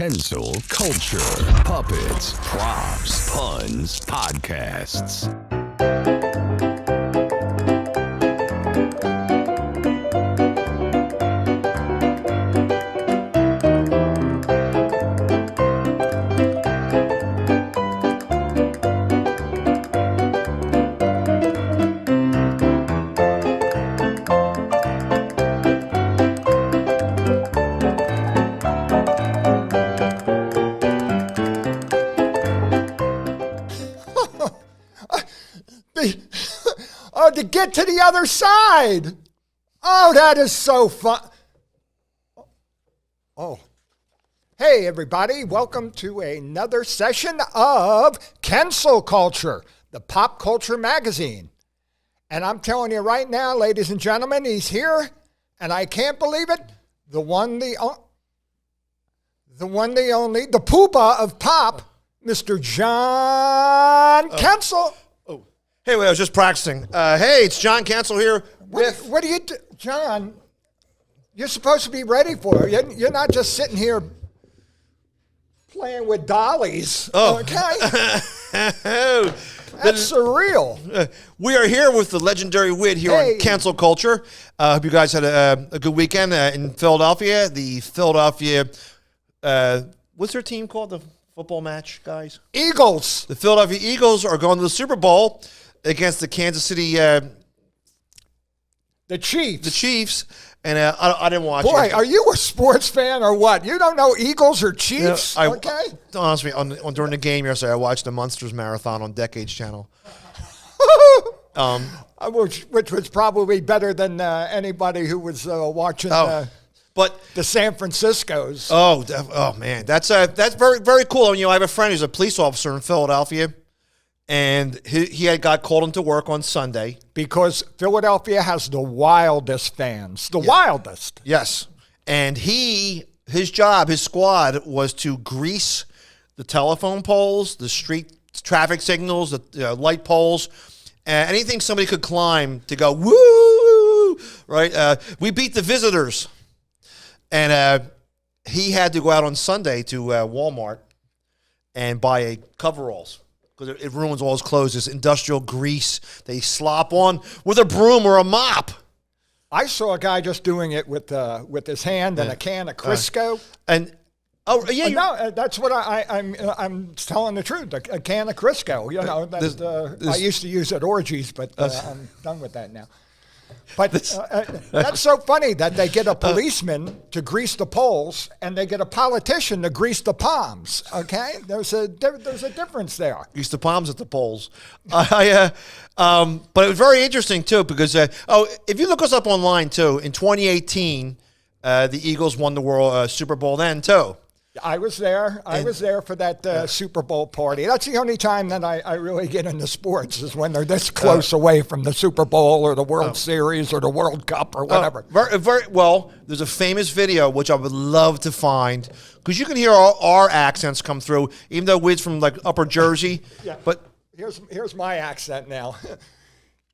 Kensil Culture, Puppets, Props, Puns, Podcasts. To get to the other side. Oh, that is so fun. Oh. Hey, everybody. Welcome to another session of Kensil Culture, the pop culture magazine. And I'm telling you right now, ladies and gentlemen, he's here, and I can't believe it. The one, the only, the poobah of pop, Mr. John Kensil. Hey, I was just practicing. Hey, it's John Kensil here. What do you do? John, you're supposed to be ready for it. You're not just sitting here playing with dollies. Oh. Okay? That's surreal. We are here with the legendary wit here on Kensil Culture. Hope you guys had a good weekend in Philadelphia. The Philadelphia, what's their team called? The football match, guys? Eagles. The Philadelphia Eagles are going to the Super Bowl against the Kansas City the Chiefs. The Chiefs, and I didn't watch it. Boy, are you a sports fan or what? You don't know Eagles or Chiefs? Okay. Honestly, during the game yesterday, I watched the Munsters Marathon on Decades Channel. Which was probably better than anybody who was watching but the San Franciscos. Oh man, that's very, very cool. I have a friend who's a police officer in Philadelphia, and he had got called into work on Sunday. Because Philadelphia has the wildest fans. The wildest. Yes. And his job, his squad, was to grease the telephone poles, the street traffic signals, the light poles, anything somebody could climb to go, woo, right? We beat the Visitors. And he had to go out on Sunday to Walmart and buy coveralls because it ruins all his clothes. This industrial grease they slop on with a broom or a mop. I saw a guy just doing it with his hand and a can of Crisco. That's what I'm telling the truth. A can of Crisco. You know, I used to use at orgies, but I'm done with that now. But that's so funny that they get a policeman to grease the poles and they get a politician to grease the palms. Okay, there's a difference there. Grease the palms at the polls. But it was very interesting too because if you look us up online too, in 2018, the Eagles won the World Super Bowl then too. I was there. I was there for that Super Bowl party. That's the only time that I really get into sports is when they're this close away from the Super Bowl or the World Series or the World Cup or whatever. Very well. There's a famous video which I would love to find because you can hear our accents come through, even though we're from like Upper Jersey. Yeah. But here's my accent now.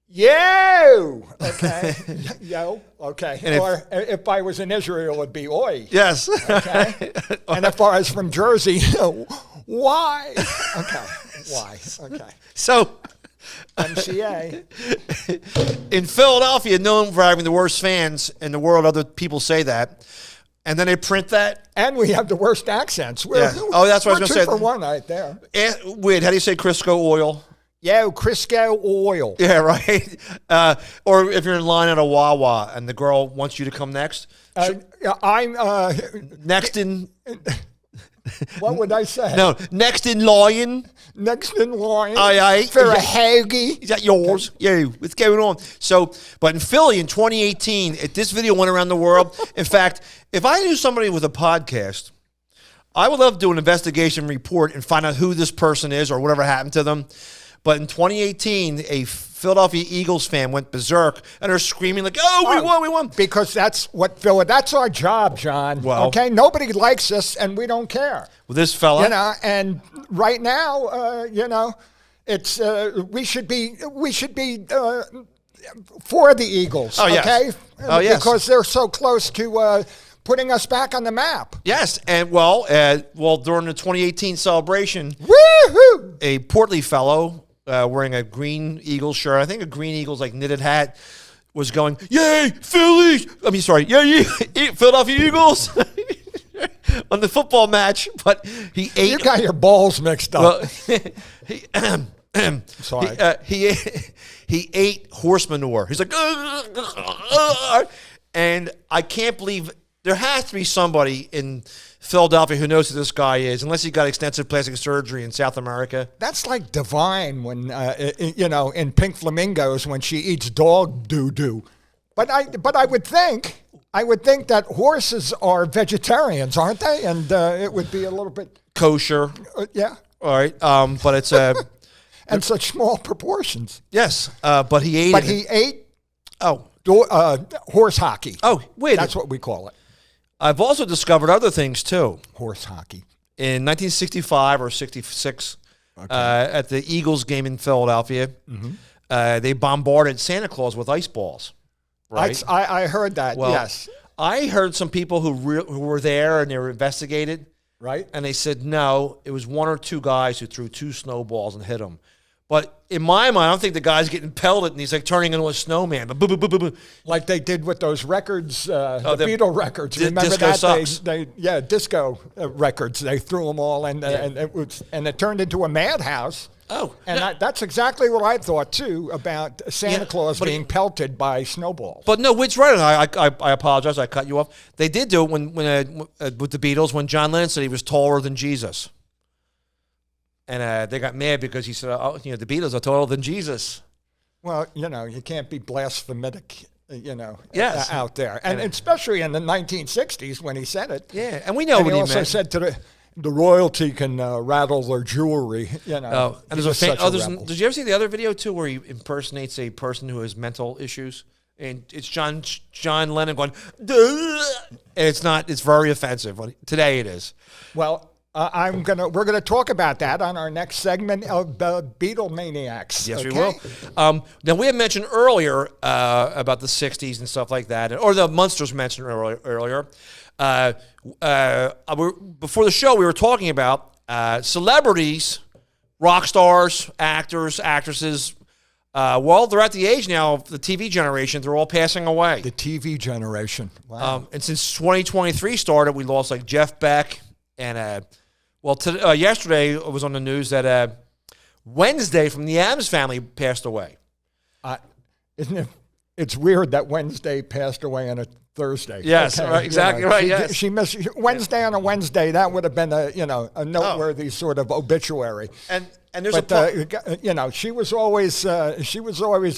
Yo, okay, yo, okay. And or if I was in Israel, it would be oi. Yes. Okay. And if I was from Jersey, why? Okay, why? Okay. So, MCA. In Philadelphia, known for having the worst fans in the world, other people say that. And then they print that. And we have the worst accents. That's what I was going to say. 2 for 1 right there. Weird. How do you say Crisco oil? Yo, Crisco oil. Yeah, right. Or if you're in line at a Wawa and the girl wants you to come next. I'm next in. What would I say? No, next in line. Next in line. Aye. For a hoagie. Is that yours? Okay. Yeah. What's going on? So, but in Philly in 2018, this video went around the world. In fact, if I knew somebody with a podcast, I would love to do an investigation report and find out who this person is or whatever happened to them. But in 2018, a Philadelphia Eagles fan went berserk and they're screaming like, "Oh, we won!" Because that's that's our job, John. Well, okay, nobody likes us, and we don't care. Well, this fella, and right now, it's we should be for the Eagles. Oh, yes. Okay, Oh, yes. Because they're so close to putting us back on the map. Yes, and during the 2018 celebration, Woo-hoo! a portly fellow wearing a green Eagles shirt, I think a green Eagles like knitted hat, was going, "Yay, Phillies!" Yay, Philadelphia Eagles on the football match. But he ate. You got your balls mixed up. Well, Sorry. He ate horse manure. He's like, and I can't believe there has to be somebody in Philadelphia who knows who this guy is, unless he got extensive plastic surgery in South America. That's like Divine when, in Pink Flamingos when she eats dog doo-doo. But I would think that horses are vegetarians, aren't they? And it would be a little bit Kosher. Yeah. All right. But it's and such small proportions. yes. But he ate. But it. he ate Oh. horse hockey. Oh, wait. That's what we call it. I've also discovered other things too. Horse hockey. In 1965 or 66, at the Eagles game in Philadelphia, they bombarded Santa Claus with ice balls. Right? I heard that, Well, yes. I heard some people who were there and they were investigated, Right? and they said no, it was one or two guys who threw two snowballs and hit him. But in my mind, I don't think the guy's getting pelted and he's like turning into a snowman. But boo. Like they did with those records, the the Beatle records. Remember Disco that? Sucks. Disco records. They threw them all, and it turned into a madhouse. Oh, And that's exactly what I thought, too, about Santa Claus being pelted by snowballs. But no, Whit's right. I apologize. I cut you off. They did do it when with the Beatles when John Lennon said he was taller than Jesus. And they got mad because he said, the Beatles are taller than Jesus. Well, you can't be blasphemic, Yes. out there. And especially in the 1960s when he said it. Yeah, and we know And what he he also meant. said to the royalty can rattle their jewelry, And He there's was such a there's rebel. did you ever see the other video too where he impersonates a person who has mental issues? And it's John Lennon going, "Duh," and it's very offensive. Today it is. Well, we're gonna talk about that on our next segment of Beatle Maniacs. Yes, okay? we will. Now, we had mentioned earlier about the 60s and stuff like that, or the Munsters mentioned earlier. Before the show, we were talking about celebrities, rock stars, actors, actresses. They're at the age now of the TV generation. They're all passing away. The TV generation. Wow. And since 2023 started, we lost like Jeff Beck and yesterday it was on the news that Wednesday from the Addams Family passed away. Isn't it? It's weird that Wednesday passed away on a Thursday. Yes, right, exactly right. Yes, she missed Wednesday on a Wednesday. That would have been a noteworthy sort of obituary. And there's she was always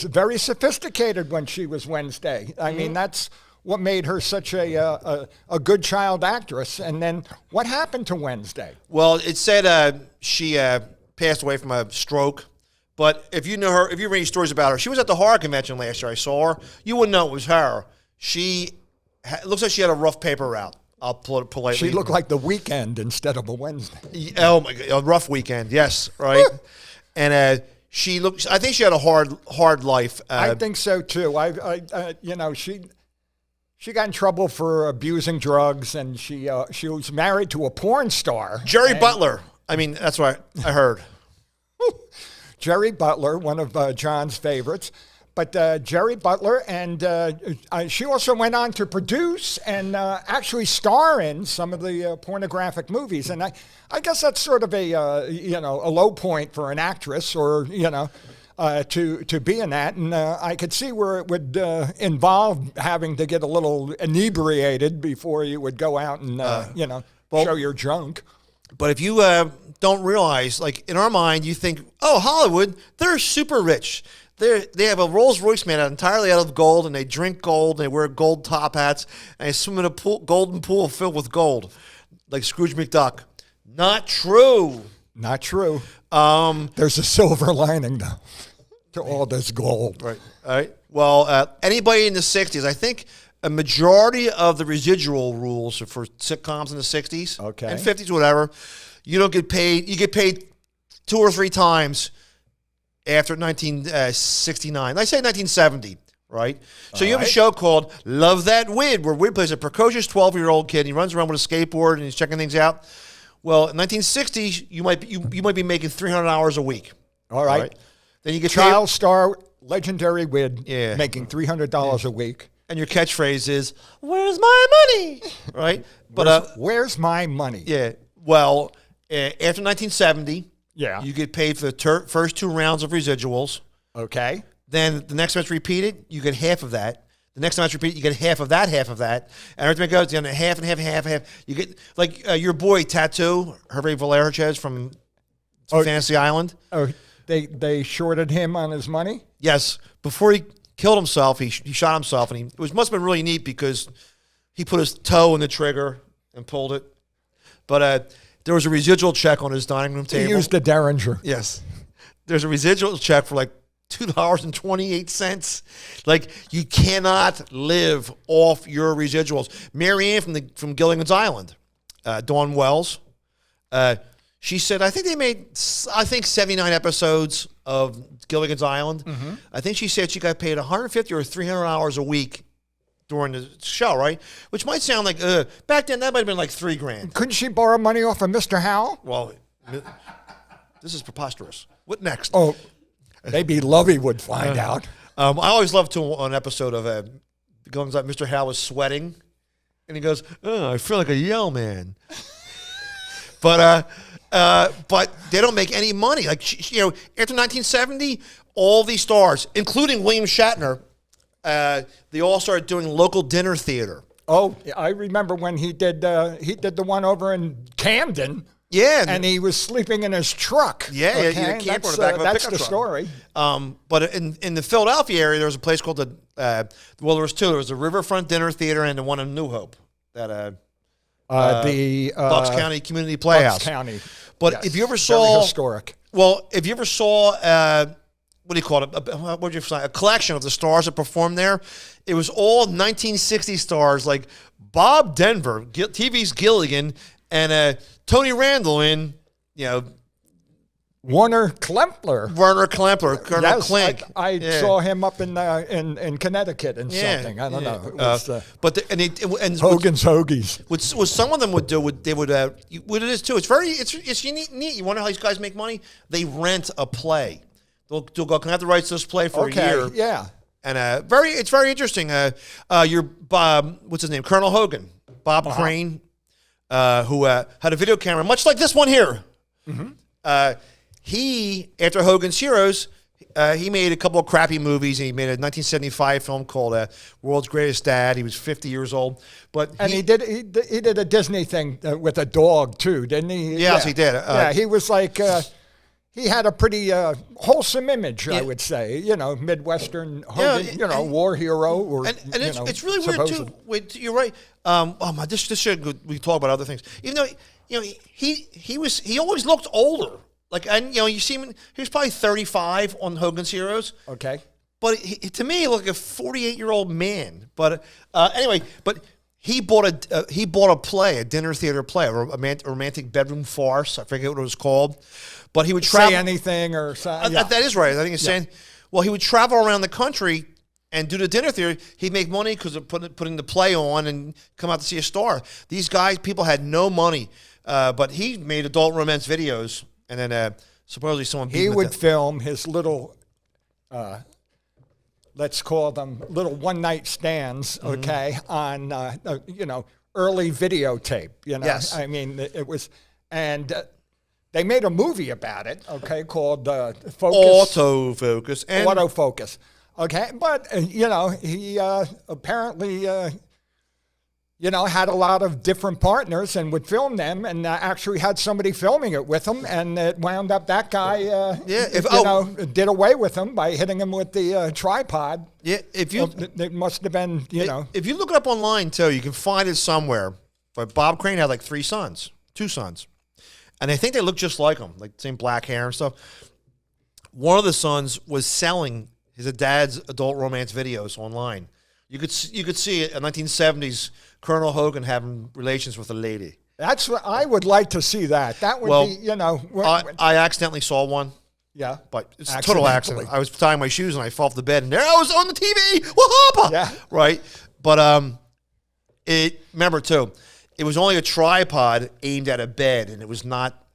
very sophisticated when she was Wednesday. I mean, that's what made her such a good child actress. And then what happened to Wednesday? Well, it said she passed away from a stroke. But if you know her, if you read any stories about her, she was at the horror convention last year. I saw her. You wouldn't know it was her. It looks like she had a rough paper route. I'll put it politely. She looked like the Weekend instead of a Wednesday. Oh my God, a rough weekend. Yes, right. And she looked. I think she had a hard life. I think so too. She got in trouble for abusing drugs, and she was married to a porn star, Jerry Butler. I mean, that's what I heard. Jerry Butler, one of John's favorites. But Jerry Butler, and she also went on to produce and actually star in some of the pornographic movies. And I guess that's sort of a low point for an actress, or to be in that. And I could see where it would involve having to get a little inebriated before you would go out and show your junk. But if you don't realize, like in our mind, you think, oh, Hollywood, they're super rich. They have a Rolls Royce made entirely out of gold, and they drink gold, and they wear gold top hats, and they swim in a golden pool filled with gold, like Scrooge McDuck. Not true. Not true. There's a silver lining, though, to all this gold. Right. All right. Well, anybody in the 60s, I think a majority of the residual rules for sitcoms in the 60s and 50s, whatever, you don't get paid. You get paid 2 or 3 times after 1969. I say 1970. right? So you have a show called Love That Wid, where Wid plays a precocious 12-year-old kid. And he runs around with a skateboard and he's checking things out. Well, in 1960s, you might be making $300 a week. All right. Then you get child star, legendary Wid, Yeah. making $300 a week. and your catchphrase is "Where's my money?" Right? But where's my money? yeah. Well, after 1970, Yeah. you get paid for the first 2 rounds of residuals. Okay. Then the next time it's repeated, you get half of that. The next time it's repeated, you get half of that, and everything goes down to half and half and half and half. You get like your boy Tattoo, Hervé Villers from Fantasy Island. Oh, they shorted him on his money? Yes, before he killed himself, he shot himself, and it must have been really neat because he put his toe in the trigger and pulled it. But there was a residual check on his dining room table. He used a Derringer. Yes, there's a residual check for like $2.28. Like, you cannot live off your residuals. Mary Ann from Gilligan's Island, Dawn Wells, she said, I think they made 79 episodes of Gilligan's Island. Mm-hmm. I think she said she got paid $150 or $300 a week during the show, right? Which might sound like, back then that might have been like $3,000. Couldn't she borrow money off of Mr. Howell? Well, this is preposterous. What next? Oh, maybe Lovey would find out. I always loved an episode of Gilligan's Island. Mr. Howell was sweating, and he goes, "Oh, I feel like a Yell man." But they don't make any money. Like, after 1970, all these stars, including William Shatner, they all started doing local dinner theater. Oh, I remember when he did the one over in Camden. Yeah, and he was sleeping in his truck. Yeah, okay? he had a camper on the back of a that's pickup the truck. story. But in the Philadelphia area, there was a place called there was 2. There was the Riverfront Dinner Theater and the one in New Hope. That the Bucks County Community Playhouse. Bucks County. But yes, if you ever very saw historic. Well, if you ever saw what do you call it? What would you say? A collection of the stars that performed there. It was all 1960 stars like Bob Denver, TV's Gilligan, and Tony Randall in Werner Klempler, Colonel Klink. I saw him up in Connecticut and something. I don't know. It was, and Hogan's Hoagies. What some of them would do, what it is too. It's neat. You wonder how these guys make money? They rent a play. They'll go, "Can I have the rights to this play for a year?" Yeah. And it's very interesting. Your Bob, what's his name? Colonel Hogan, Bob Crane, who had a video camera, much like this one here. Mm-hmm. He, after Hogan's Heroes, he made a couple of crappy movies. He made a 1975 film called World's Greatest Dad. He was 50 years old, he did a Disney thing with a dog too, didn't he? Yes, he did. He was like. He had a pretty wholesome image, I would say. Midwestern, Hogan, war hero. It's really weird too. You're right. This should we talk about other things. Even though he always looked older. Like, and you see him. He was probably 35 on Hogan's Heroes. Okay. But to me, he looked like a 48-year-old man. But anyway, he bought a play, a dinner theater play, a romantic bedroom farce. I forget what it was called. But he would travel. Say anything or something. That is right. I think it's saying. Well, he would travel around the country and do the dinner theater. He'd make money because of putting the play on and come out to see a star. These people had no money, but he made adult romance videos, and then supposedly someone beat him. He would film his little, let's call them little one-night stands, okay, on early videotape. Yes. I mean, it was and. They made a movie about it, okay, called Autofocus. Autofocus, okay. But, he apparently, had a lot of different partners and would film them and actually had somebody filming it with him. And it wound up that guy, did away with him by hitting him with the tripod. Yeah, it must have been, If you look it up online, too, you can find it somewhere. But Bob Crane had like 2 sons. And I think they look just like him, like same black hair and stuff. One of the sons was selling his dad's adult romance videos online. You could see it in 1970s Colonel Hogan having relations with a lady. That's what I would like to see. That would be, I accidentally saw one. Yeah. But it's a total Accidentally. accident. I was tying my shoes and I fell off the bed and there I was on the TV. Wahapa! Yeah. Right? But remember too, it was only a tripod aimed at a bed and it was not,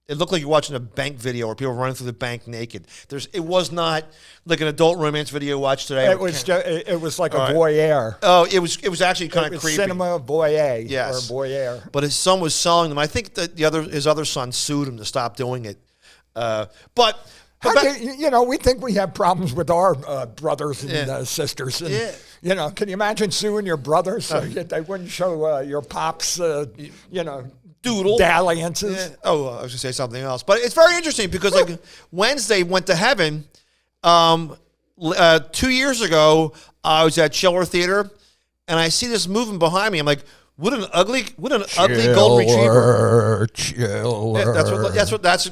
it looked like you're watching a bank video where people were running through the bank naked. It was not like an adult romance video you watch today. It was like a voyeur. Oh, it was actually kind of creepy. Cinema voyeur. Yes. Or voyeur. But his son was selling them. I think that his other son sued him to stop doing it. But we think we have problems with our brothers and sisters. And, can you imagine suing your brothers so they wouldn't show your pops, doodle dalliances? Yeah. Oh, I was going to say something else. But it's very interesting because like Wednesday went to heaven. 2 years ago, I was at Chiller Theater, and I see this movement behind me. I'm like, what an ugly golden retriever. Chiller. That's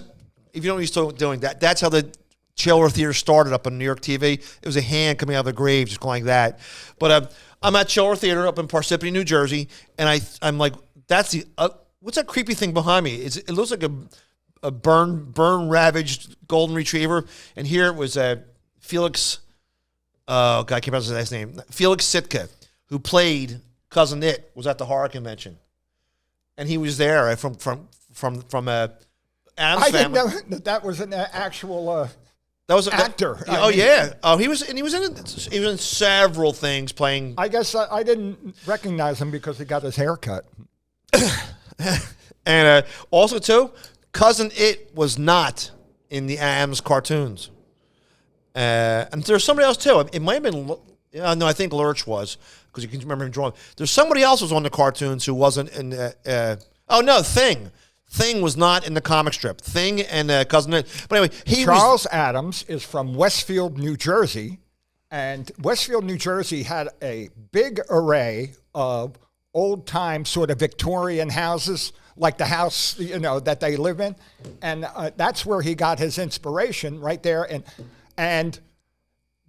if you don't used to doing that. That's how the Chiller Theater started up in New York TV. It was a hand coming out of the grave, just going like that. But I'm at Chiller Theater up in Parsippany, New Jersey, and I'm like, that's the what's that creepy thing behind me? It looks like a burn ravaged golden retriever, and here it was Felix. Oh God, I can't remember his last name. Felix Sitka, who played Cousin It, was at the horror convention, and he was there from Adam's I Family. didn't know that was an actual That was actor. Yeah. Oh, he was in several things playing. I guess I didn't recognize him because he got his hair cut. And also too, Cousin It was not in the Adams cartoons. And there's somebody else too. It might have been. No, I think Lurch was because you can remember him drawing. There's somebody else who was on the cartoons who wasn't in. Oh no, Thing. Thing was not in the comic strip. Thing and Cousin It. But anyway, Charles Adams is from Westfield, New Jersey, and Westfield, New Jersey had a big array of old-time sort of Victorian houses, like the house that they live in, and that's where he got his inspiration right there. And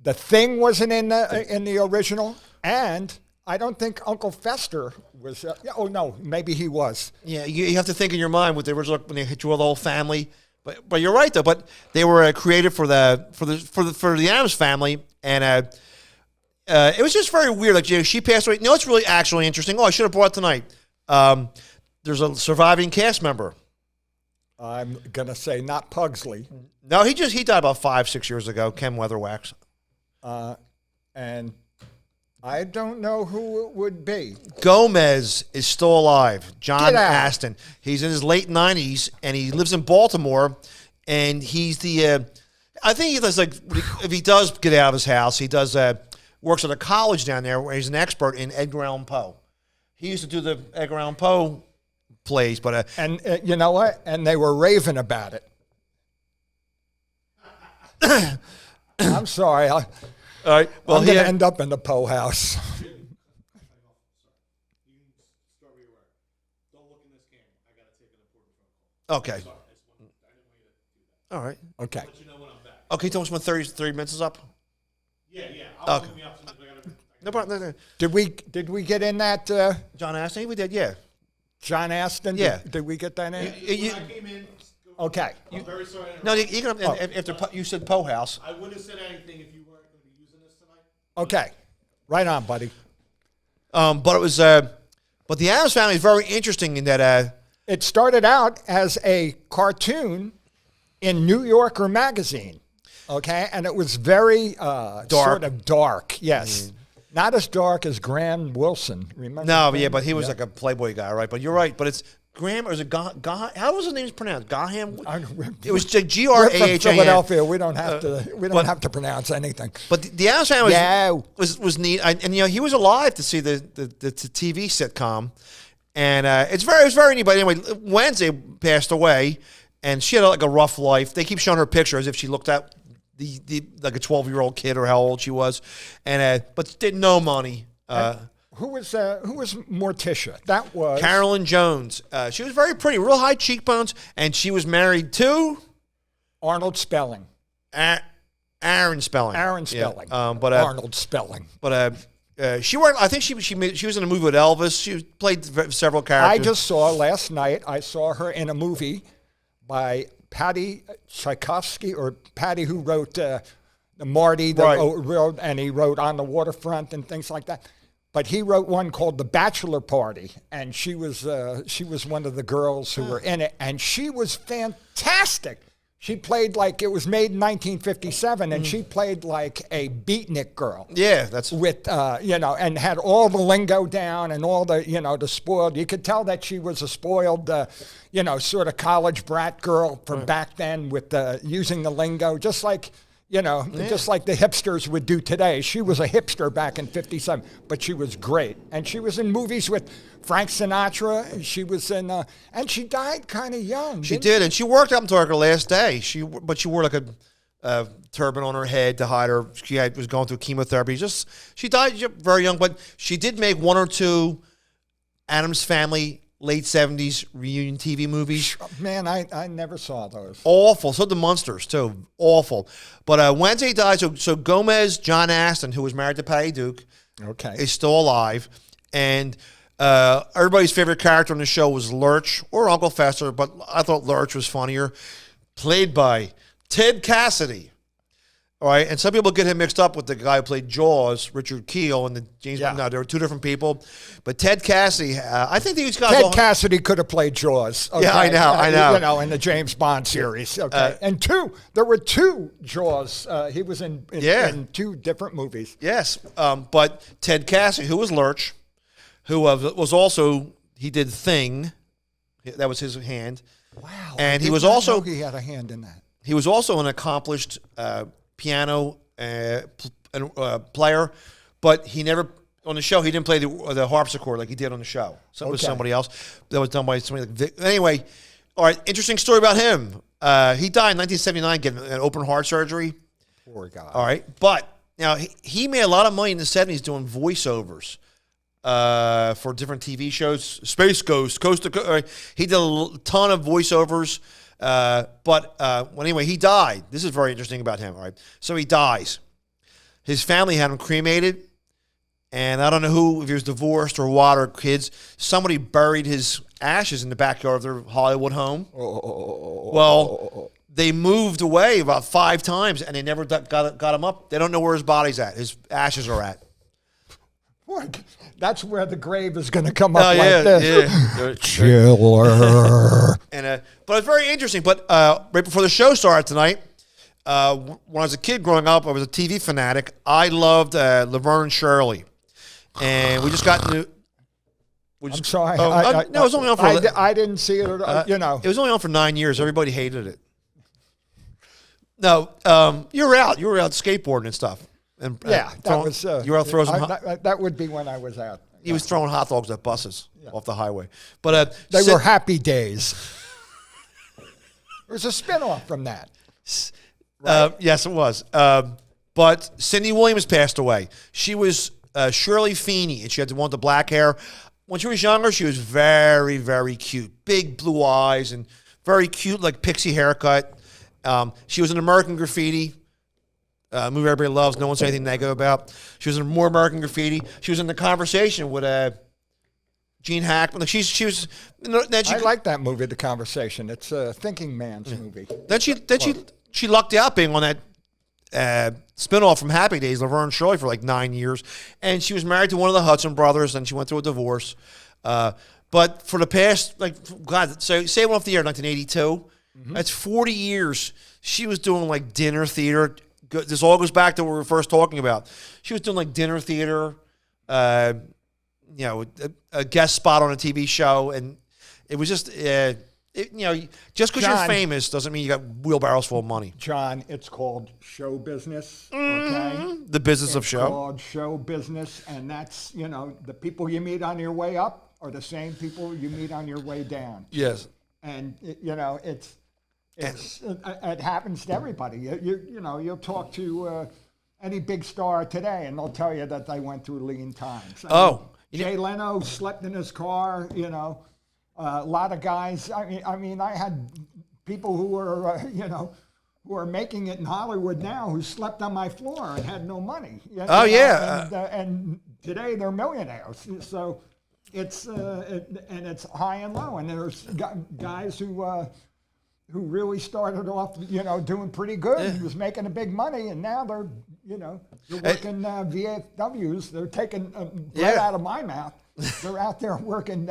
the Thing wasn't in the original, and I don't think Uncle Fester was. Oh no, maybe he was. Yeah, you have to think in your mind with the original when they drew the whole family. But you're right though. But they were created for the Adams family, and it was just very weird. Like she passed away. No, it's really actually interesting. Oh, I should have brought it tonight. There's a surviving cast member. I'm gonna say not Pugsley. No, he died about 5-6 years ago. Ken Weatherwax. And I don't know who it would be. Gomez is still alive. John Get out. Aston. He's in his late 90s, and he lives in Baltimore. And he's I think he does, like, if he does get out of his house, he does works at a college down there where he's an expert in Edgar Allan Poe. He used to do the Edgar Allan Poe plays, but and you know what? And they were raving about it. I'm sorry. all right. Well, I'm going to end up in the Poe house. Okay. All right. Okay. Okay, tell us when 30 minutes is up. Yeah. Okay. No problem. No. Did we get in that John Aston, we did, yeah. John Aston? Yeah. Did we get that in? When I came in, Okay. I'm very sorry. No, you can. After you said Poe House. I wouldn't have said anything if you weren't going to be using this tonight. Okay. Right on, buddy. But it was. But the Addams Family is very interesting in that. It started out as a cartoon in New Yorker magazine. Okay, and it was very sort of dark. Yes. Not as dark as Graham Wilson. Remember? No, Graham? yeah, but he was like a Playboy guy, right? But you're right. But it's Graham, or is it how was his name pronounced? Gaham? It was We're G-R-A-H-A-M. from Philadelphia. We don't have have to pronounce anything. But the Addams Family was neat, and he was alive to see the TV sitcom, and it was very neat. But anyway, Wednesday passed away, and she had like a rough life. They keep showing her picture as if she looked at the like a 12-year-old kid or how old she was, and but did no money. Who was Morticia? That was Carolyn Jones. She was very pretty, real high cheekbones, and she was married to Arnold Spelling. Aaron Spelling. Aaron Spelling. Yeah. Arnold Spelling. But she worked. I think she was in a movie with Elvis. She played several characters. I just saw last night. I saw her in a movie by Patty Tchaikovsky, or Patty, who wrote the Marty, Right. wrote, and he wrote On the Waterfront and things like that. But he wrote one called The Bachelor Party, and she was one of the girls who were in it, and she was fantastic. She played like, it was made in 1957, and she played like a beatnik girl. Yeah, that's With, and had all the lingo down and all the, the spoiled. You could tell that she was a spoiled, sort of college brat girl from back then with using the lingo, just like, just like the hipsters would do today. She was a hipster back in 57, but she was great. And she was in movies with Frank Sinatra. She was in, and she died kind of young. She did, and she worked up until her last day. She wore like a turban on her head to hide her. She was going through chemotherapy. She died very young, but she did make one or two Addams Family late 70s reunion TV movies. Man, I never saw those. Awful. So the Munsters, too. Awful. But Wednesday died, so Gomez, John Aston, who was married to Patty Duke, is still alive. And everybody's favorite character on the show was Lurch, or Uncle Fester, but I thought Lurch was funnier, played by Ted Cassidy. All right, and some people get him mixed up with the guy who played Jaws, Richard Keel, and the James. Yeah. No, they were two different people. But Ted Cassidy, I think these guys. Ted Cassidy could have played Jaws. Okay? Yeah, I know. In the James Bond series. Okay, and there were two Jaws. He was in two different movies. Yes, but Ted Cassidy, who was Lurch, who was also, he did Thing. That was his hand. Wow. And he I was did not also know he had a hand in that. He was also an accomplished piano player, but he never, on the show, he didn't play the harpsichord like he did on the show. So it was somebody else. That was done by somebody like Vic. Anyway, all right, interesting story about him. He died in 1979 getting an open heart surgery. Poor guy. All right, but now he made a lot of money in the 70s doing voiceovers for different TV shows. Space Ghost, Coast to Coast. He did a ton of voiceovers. Anyway, he died. This is very interesting about him, all right? So he dies. His family had him cremated, and I don't know who, if he was divorced or what, or kids, somebody buried his ashes in the backyard of their Hollywood home. Well, they moved away about 5 times, and they never got him up. They don't know where his body's at. His ashes are at. That's where the grave is going to come up like this. Yeah. Chiller. And but it's very interesting. But right before the show started tonight, when I was a kid growing up, I was a TV fanatic. I loved Laverne and Shirley, and we just got new. I'm sorry. No, it was only on for. I didn't see it. It was only on for 9 years. Everybody hated it. No, you were out. You were out skateboarding and stuff. And, that was. You were out throwing some. That would be when I was out. He was throwing hot dogs at buses off the highway. But they were happy days. There's a spinoff from that. Right? Yes, it was. But Cindy Williams passed away. She was Shirley Feeney, and she had the one with the black hair. When she was younger, she was very, very cute. Big blue eyes and very cute, like pixie haircut. She was in American Graffiti. Movie everybody loves. No one said anything negative about. She was in more American Graffiti. She was in The Conversation with Gene Hackman. Like she was. I like that movie, The Conversation. It's a thinking man's movie. Then she lucked out being on that spinoff from Happy Days, Laverne and Shirley, for like 9 years, and she was married to one of the Hudson brothers. And she went through a divorce. But for the past, so say it went off the air in 1982. That's 40 years. She was doing like dinner theater. This all goes back to what we were first talking about. She was doing like dinner theater, a guest spot on a TV show, and it was just, just because you're famous doesn't mean you got wheelbarrows full of money. John, it's called show business. Okay, the business of show. It's called show business, and that's the people you meet on your way up are the same people you meet on your way down. Yes, and it happens to everybody. You'll talk to any big star today, and they'll tell you that they went through lean times. Jay Leno slept in his car. A lot of guys. I mean, I had people who were, who are making it in Hollywood now who slept on my floor and had no money. And today they're millionaires. So it's and it's high and low. And there's guys who. who really started off, doing pretty good. He was making a big money, and now they're working VFWs. They're taking bread out of my mouth. They're out there working,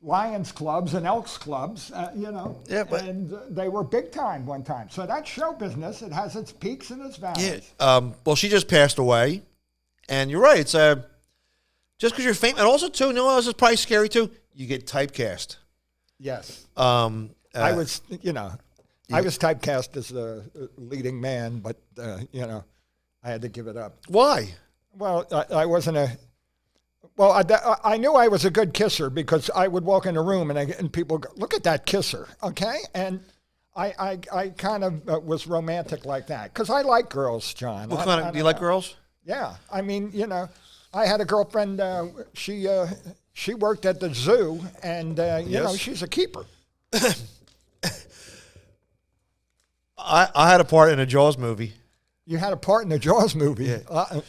Lions clubs and Elks clubs, and they were big time one time. So that's show business. It has its peaks and its valleys. Yeah. Well, she just passed away, and you're right. It's just because you're famous, and also too, what else is probably scary too? You get typecast. Yes. I was, I was typecast as a leading man, but I had to give it up. Why? Well, I wasn't a. Well, I knew I was a good kisser because I would walk in a room and people go, "Look at that kisser," okay? And I kind of was romantic like that because I like girls, John. What kind of? Do you like girls? Yeah, I mean, I had a girlfriend. She worked at the zoo, and she's a keeper. I had a part in a Jaws movie. You had a part in the Jaws movie. Yeah.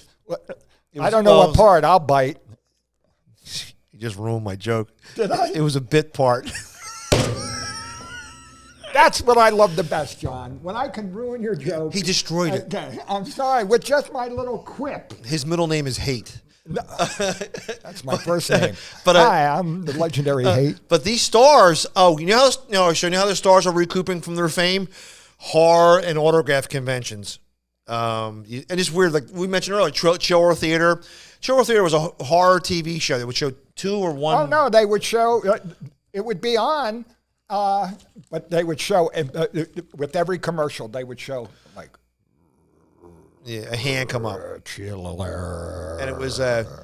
I don't know what part. I'll bite. You just ruined my joke. Did I? It was a bit part. That's what I love the best, John. When I can ruin your joke. He destroyed it. Okay, I'm sorry. With just my little quip. His middle name is Hate. That's my first name. But hi, I'm the legendary Hate. But these stars. Oh, you know how the stars are recouping from their fame? Horror and autograph conventions. And it's weird. Like we mentioned earlier, Chiller Theater. Chiller Theater was a horror TV show that would show 2 or 1. Oh no, they would show. It would be on, but they would show with every commercial. They would show like a hand come up, Chiller, and it was and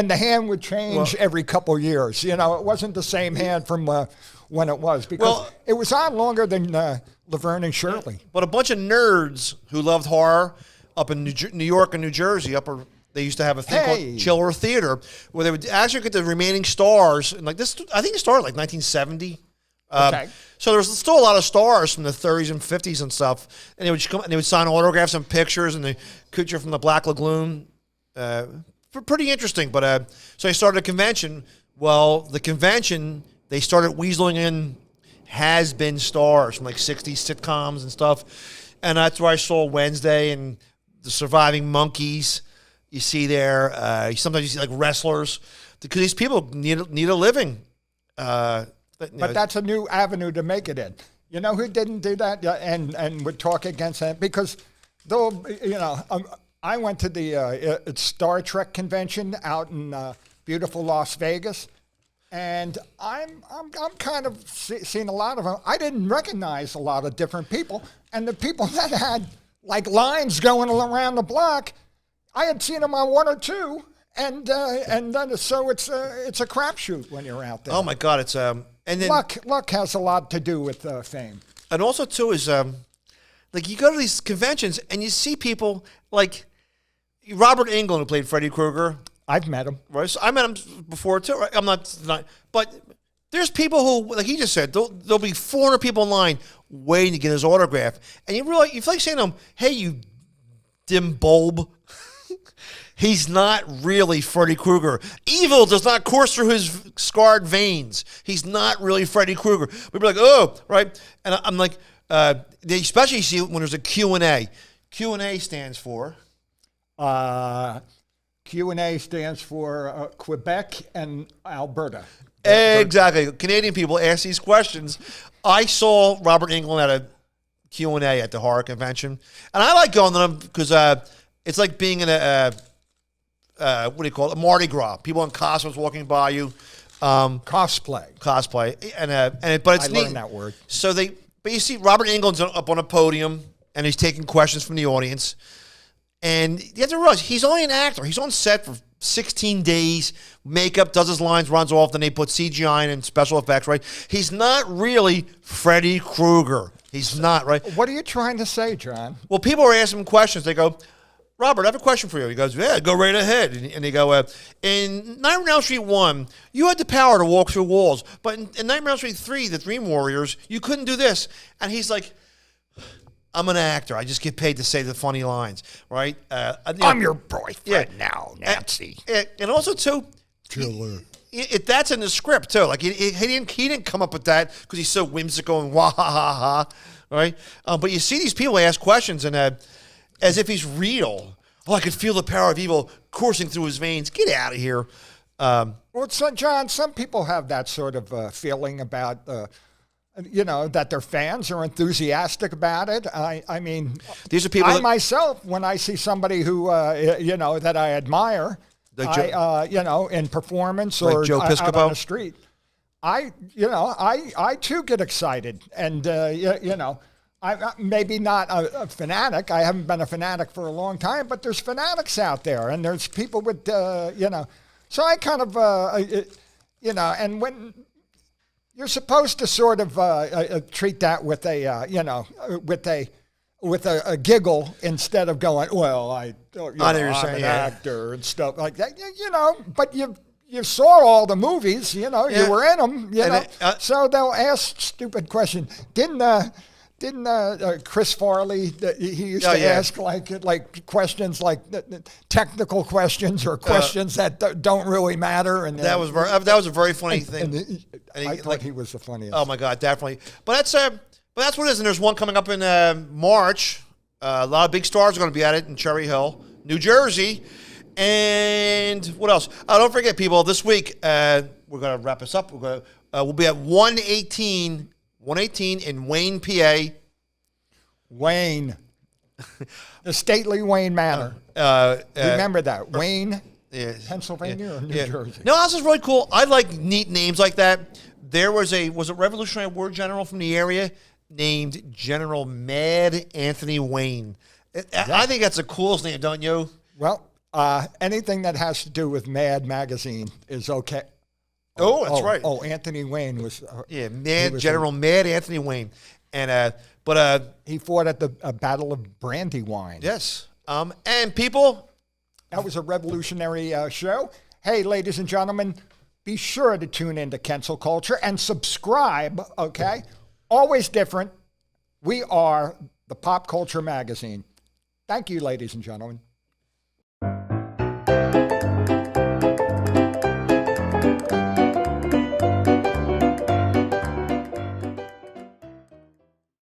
the hand would change every couple years. It wasn't the same hand from when it was because it was on longer than Laverne and Shirley. But a bunch of nerds who loved horror up in New York and New Jersey, they used to have a thing called Chiller Theater, where they would actually get the remaining stars. And like this, I think it started like 1970. Okay. So there's still a lot of stars from the 30s and 50s and stuff, and they would come and they would sign autographs and pictures, and the creature from the Black Lagoon. Pretty interesting. But so they started a convention. Well, the convention, they started weaseling in has-been stars from like 60s sitcoms and stuff, and that's where I saw Wednesday and the Surviving Monkeys. You see there. Sometimes you see like wrestlers because these people need a living. But that's a new avenue to make it in. You know who didn't do that and would talk against that? Because though I went to the Star Trek convention out in beautiful Las Vegas, and I'm kind of seeing a lot of them. I didn't recognize a lot of different people, and the people that had like lines going around the block, I had seen them on 1 or 2, and then so it's a crapshoot when you're out there. Oh my God, it's and then luck has a lot to do with fame. And also too is like you go to these conventions and you see people like Robert Englund, who played Freddy Krueger. I've met him. Right, so I met him before too. Right? I'm not, but there's people who, like he just said, there'll be 400 people in line waiting to get his autograph, and you feel like saying to them, "Hey, you dim bulb." He's not really Freddy Krueger. Evil does not course through his scarred veins. He's not really Freddy Krueger. We'd be like, oh, right? And I'm like, they especially see when there's a Q&A. Q&A stands for? Q&A stands for Quebec and Alberta. Exactly. Canadian people ask these questions. I saw Robert Englund at a Q&A at the horror convention. And I like going to them because it's like being in a what do you call it? A Mardi Gras. People in costumes walking by you. Cosplay. But it's I neat. learned that word. But you see Robert Englund's up on a podium and he's taking questions from the audience. And you have to realize he's only an actor. He's on set for 16 days, makeup, does his lines, runs off, then they put CGI in and special effects, right? He's not really Freddy Krueger. He's not, right? What are you trying to say, John? Well, people are asking him questions. They go, Robert, I have a question for you. He goes, yeah, go right ahead. And they go, in Nightmare on Elm Street 1, you had the power to walk through walls. But in Nightmare on Elm Street 3, the Dream Warriors, you couldn't do this. And he's like, I'm an actor. I just get paid to say the funny lines, right? I'm your boyfriend now, Nancy. And also, too, Killer. that's in the script too. Like he didn't come up with that because he's so whimsical and wah ha ha ha, right? But you see these people ask questions and as if he's real. Oh, I could feel the power of evil coursing through his veins. Get out of here. Well, so John, some people have that sort of feeling about, that their fans are enthusiastic about it. I mean, these are people. I myself, when I see somebody who, that I admire, in performance like or Joe out Piscopo on the street, I too get excited, and I'm maybe not a fanatic. I haven't been a fanatic for a long time, but there's fanatics out there, and there's people with, So I kind of, and when you're supposed to sort of treat that with a giggle instead of going, well, I'm an actor and stuff like that, but you saw all the movies, you were in them, so they'll ask stupid questions. Didn't Chris Farley? He used to ask like questions like technical questions or questions that don't really matter. And that was a very funny thing. I thought he was the funniest. Oh my God, definitely. But that's what it is. And there's one coming up in March. A lot of big stars are going to be at it in Cherry Hill, New Jersey. And what else? Oh, don't forget, people. This week we're going to wrap this up. We'll be at 118 in Wayne, PA. Wayne. The stately Wayne Manor. Remember that. Wayne, Pennsylvania or New Jersey? No, this is really cool. I like neat names like that. There was a Revolutionary War general from the area named General Mad Anthony Wayne. I think that's the coolest name, don't you? Well, anything that has to do with Mad Magazine is okay. That's right. Oh, Anthony Wayne was. General Mad Anthony Wayne, and he fought at the Battle of Brandywine. Yes. And people, that was a revolutionary show. Hey, ladies and gentlemen, be sure to tune into Kensil Culture and subscribe. Okay, always different. We are the Pop Culture Magazine. Thank you, ladies and gentlemen.